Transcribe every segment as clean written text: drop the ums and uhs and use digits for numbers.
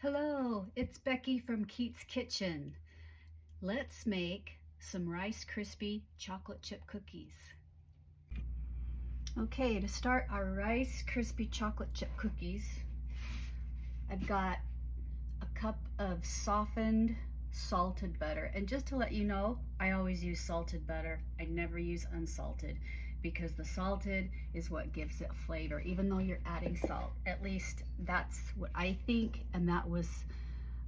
Hello, it's Becky from Keats Kitchen. Let's make some Rice Krispie chocolate chip cookies. Okay, to start our Rice Krispie chocolate chip cookies, I've got a cup of softened salted butter. And just to let you know, I always use salted butter. I never use unsalted because the salted is what gives it flavor, even though you're adding salt. At least that's what I think, and that was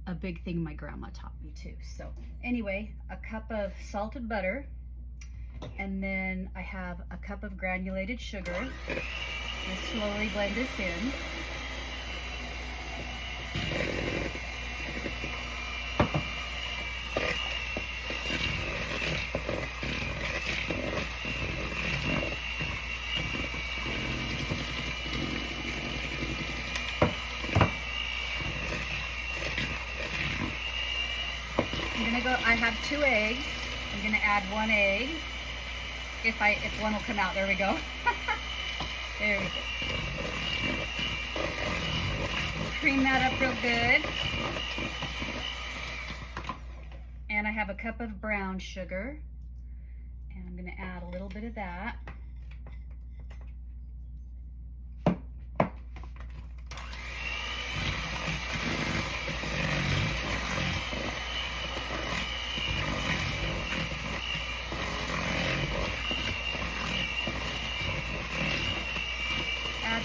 a big thing my grandma taught me too. So anyway, a cup of salted butter, and then I have a cup of granulated sugar. Just slowly blend this in. I have 2 eggs. I'm gonna add 1 egg. If one will come out, there we go. There we go. Cream that up real good. And I have a cup of brown sugar. And I'm gonna add a little bit of that.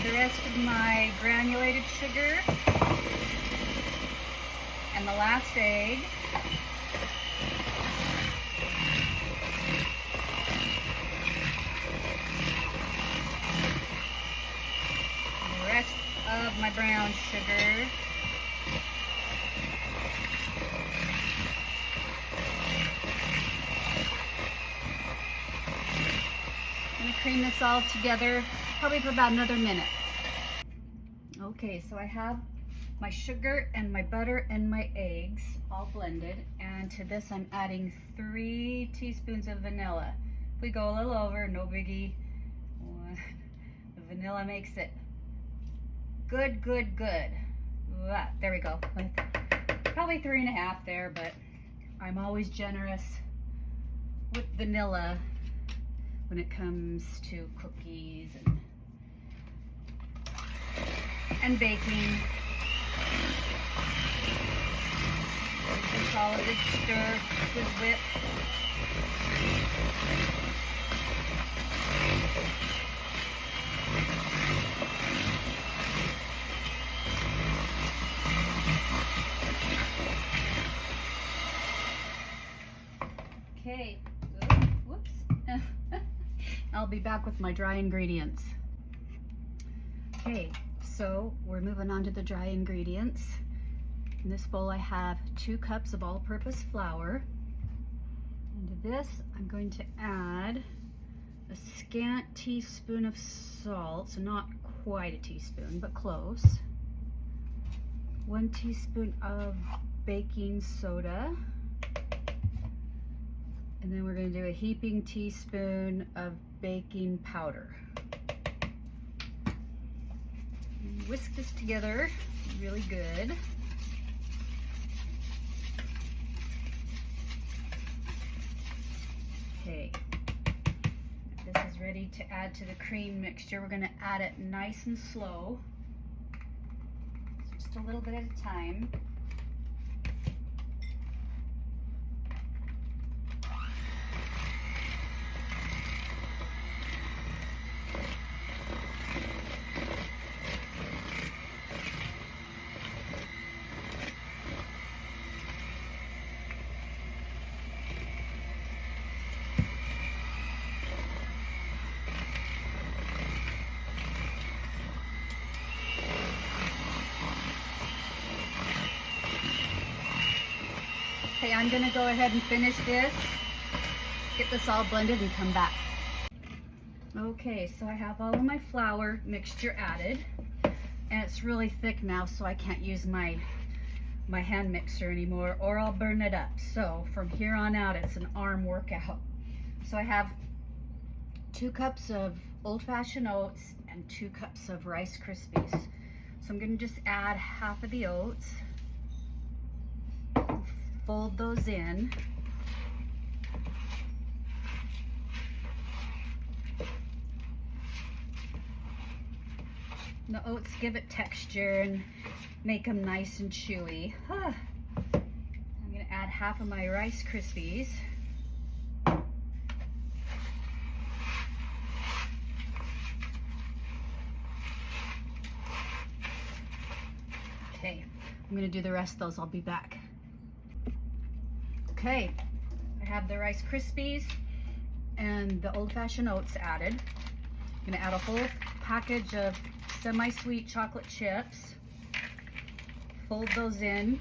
The rest of my granulated sugar and the last egg. And the rest of my brown sugar. I'm going to cream this all together probably for about another minute. Okay, so I have my sugar and my butter and my eggs all blended, and to this I'm adding 3 teaspoons of vanilla. If we go a little over, no biggie. The vanilla makes it good. There we go. Probably 3.5 there, but I'm always generous with vanilla when it comes to cookies and baking. Just all a good stir, good whip. Okay, whoops. I'll be back with my dry ingredients. Okay, so we're moving on to the dry ingredients. In this bowl I have 2 cups of all-purpose flour. And to this I'm going to add a scant teaspoon of salt, so not quite a teaspoon, but close. 1 teaspoon of baking soda. And then we're going to do a heaping teaspoon of baking powder. Whisk this together really good. Okay, this is ready to add to the cream mixture. We're going to add it nice and slow, just a little bit at a time. Okay, I'm going to go ahead and finish this, get this all blended and come back. Okay, so I have all of my flour mixture added, and it's really thick now, so I can't use my hand mixer anymore or I'll burn it up. So from here on out, it's an arm workout. So I have 2 cups of old-fashioned oats and 2 cups of Rice Krispies. So I'm going to just add half of the oats. fold those in. The oats give it texture and make them nice and chewy. I'm gonna add half of my Rice Krispies. Okay, I'm gonna do the rest of those. I'll be back. Okay, I have the Rice Krispies and the old-fashioned oats added. I'm gonna add a whole package of semi-sweet chocolate chips. Fold those in,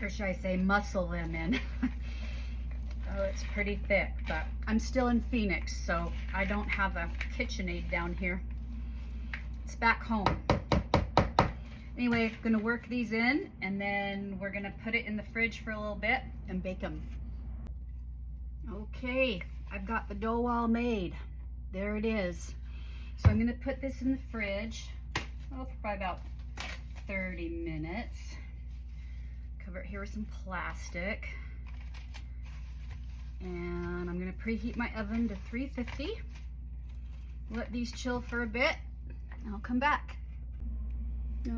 or should I say muscle them in. Oh, it's pretty thick, but I'm still in Phoenix, so I don't have a KitchenAid down here. It's back home. Anyway, I'm gonna work these in, and then we're gonna put it in the fridge for a little bit and bake them. Okay, I've got the dough all made. There it is. So I'm gonna put this in the fridge, for probably about 30 minutes. Cover it here with some plastic. And I'm gonna preheat my oven to 350. Let these chill for a bit, and I'll come back.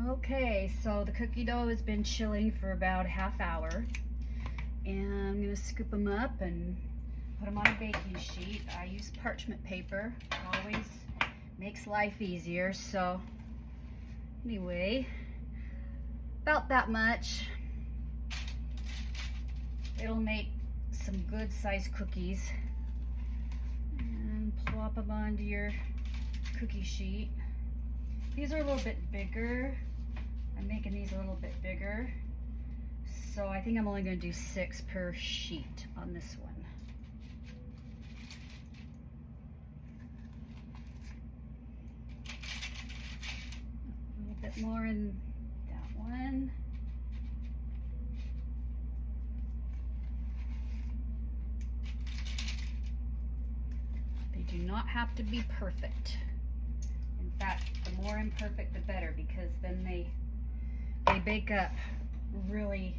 Okay, so the cookie dough has been chilling for about a half hour. And I'm gonna scoop them up and put them on a baking sheet. I use parchment paper, always makes life easier. So anyway, about that much. It'll make some good sized cookies. And plop them onto your cookie sheet. These are a little bit bigger. I'm making these a little bit bigger. So I think I'm only going to do 6 per sheet on this one. A little bit more in that one. They do not have to be perfect. In fact, the more imperfect the better, because then they bake up really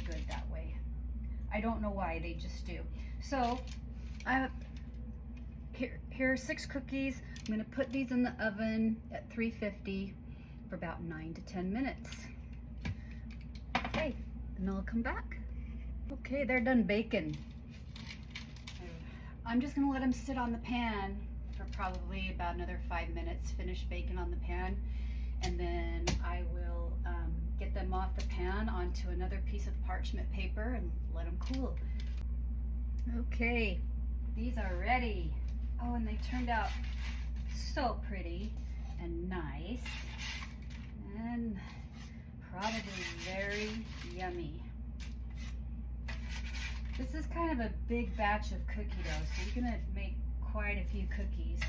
good that way. I don't know why, they just do. So here are 6 cookies. I'm going to put these in the oven at 350 for about 9 to 10 minutes. Okay, and I'll come back. Okay, they're done baking. I'm just going to let them sit on the pan for probably about another 5 minutes, finish baking on the pan, and then I will get them off the pan onto another piece of parchment paper and let them cool. Okay, these are ready. Oh, and they turned out so pretty and nice, and probably very yummy. This is kind of a big batch of cookie dough, so you're gonna make quite a few cookies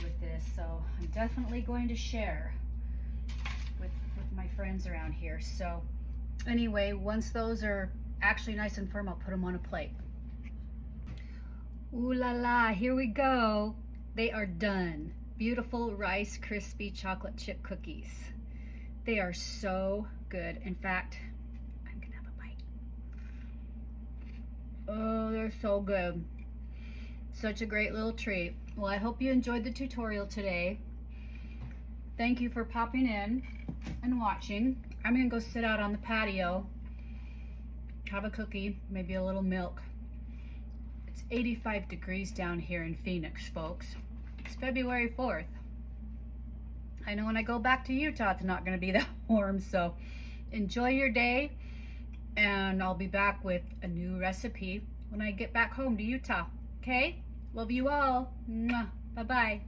with this, so I'm definitely going to share with my friends around here. So anyway, once those are actually nice and firm, I'll put them on a plate. Ooh la la, here we go. They are done. Beautiful Rice Krispie chocolate chip cookies. They are so good. In fact, I'm gonna have a bite. Oh, they're so good. Such a great little treat. Well, I hope you enjoyed the tutorial today. Thank you for popping in and watching. I'm gonna go sit out on the patio, have a cookie, maybe a little milk. It's 85 degrees down here in Phoenix, folks. It's February 4th. I know when I go back to Utah, it's not gonna be that warm, so enjoy your day, and I'll be back with a new recipe when I get back home to Utah. Okay? Love you all. Mwah. Bye-bye.